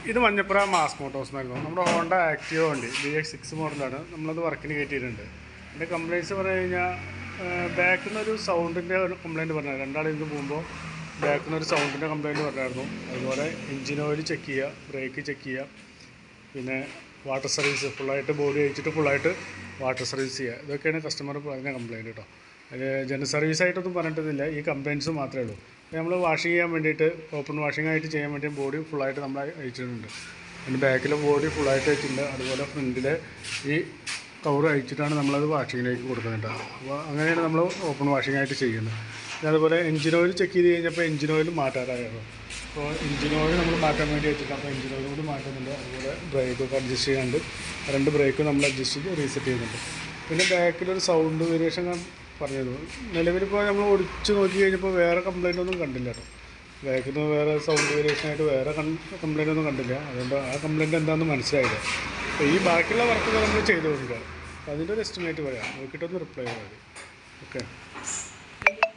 ഇത് Manjappura mass Motors എന്നായിരുന്നു. നമ്മുടെ ഹോണ്ട ആക്റ്റീവ വണ്ടി BX6 മോഡലാണ്. നമ്മളത് വർക്കിന് കയറ്റിയിട്ടുണ്ട്. എൻ്റെ കംപ്ലയിൻറ്റ്സ് പറഞ്ഞു കഴിഞ്ഞാൽ ബാക്കിൽ നിന്നൊരു സൗണ്ടിൻ്റെ കംപ്ലയിൻറ്റ് പറഞ്ഞായിരുന്നു. രണ്ടാളിന്ന് പോകുമ്പോൾ ബാക്കിൽ നിന്നൊരു സൗണ്ടിൻ്റെ കംപ്ലയിൻറ്റ് പറഞ്ഞായിരുന്നു. അതുപോലെ എഞ്ചിൻ ഓയിൽ ചെക്ക് ചെയ്യുക, ബ്രേക്ക് ചെക്ക് ചെയ്യുക, പിന്നെ വാട്ടർ സർവീസ് ഫുള്ളായിട്ട് ബോഡി അയച്ചിട്ട് ഫുള്ളായിട്ട് വാട്ടർ സർവീസ് ചെയ്യുക. ഇതൊക്കെയാണ് കസ്റ്റമർ പറഞ്ഞ കംപ്ലയിൻറ്റ് കേട്ടോ. അത് ജനറൽ സർവീസായിട്ടൊന്നും പറഞ്ഞിട്ടൊന്നുമില്ല, ഈ കംപ്ലയിൻറ്റ്സ് മാത്രമേ ഉള്ളൂ. നമ്മൾ വാഷ് ചെയ്യാൻ വേണ്ടിയിട്ട് ഓപ്പൺ വാഷിംഗ് ആയിട്ട് ചെയ്യാൻ വേണ്ടി ബോഡി ഫുള്ളായിട്ട് നമ്മൾ അയച്ചിട്ടുണ്ട്. അതിൻ്റെ ബാക്കിലെ ബോഡി ഫുള്ളായിട്ട് അയച്ചിട്ടുണ്ട്. അതുപോലെ ഫ്രണ്ടിലെ ഈ കവർ അയച്ചിട്ടാണ് നമ്മളത് വാഷിങ്ങിലേക്ക് കൊടുക്കുന്നുണ്ട്. അപ്പോൾ അങ്ങനെയാണ് നമ്മൾ ഓപ്പൺ വാഷിംഗ് ആയിട്ട് ചെയ്യുന്നത്. അതുപോലെ എഞ്ചിൻ ഓയിൽ ചെക്ക് ചെയ്ത് കഴിഞ്ഞപ്പോൾ എഞ്ചിൻ ഓയിൽ മാറ്റാറായിരുന്നു. അപ്പോൾ എഞ്ചിൻ ഓയിൽ നമ്മൾ മാറ്റാൻ വേണ്ടി വെച്ചിട്ട് അപ്പോൾ എഞ്ചിൻ ഓയിൽ കൂടി മാറ്റുന്നുണ്ട്. അതുപോലെ ബ്രേക്കൊക്കെ അഡ്ജസ്റ്റ് ചെയ്യാണ്ട് 2 ബ്രേക്ക് നമ്മൾ അഡ്ജസ്റ്റ് ചെയ്ത് റീസെറ്റ് ചെയ്യുന്നുണ്ട്. പിന്നെ ബാക്കിലൊരു സൗണ്ട് വേരിയേഷൻ പറഞ്ഞത് നിലവിലിപ്പോൾ നമ്മൾ ഓടിച്ച് നോക്കി കഴിഞ്ഞപ്പോൾ വേറെ കംപ്ലയിൻ്റ് ഒന്നും കണ്ടില്ല കേട്ടോ. ബാക്കിൽ നിന്ന് വേറെ സൗണ്ട് വേരിയേഷനായിട്ട് വേറെ കംപ്ലയിൻ്റ് ഒന്നും കണ്ടില്ല. അതുകൊണ്ട് ആ കംപ്ലയിൻ്റ് എന്താണെന്ന് മനസ്സിലായില്ല. അപ്പോൾ ഈ ബാക്കിയുള്ള വർക്കൊക്കെ നമ്മൾ ചെയ്ത് കൊടുക്കുക. അപ്പോൾ അതിൻ്റെ ഒരു എസ്റ്റിമേറ്റ് പറയാം, നോക്കിയിട്ടൊന്ന് റിപ്ലൈ ചെയ്താൽ മതി. ഓക്കെ.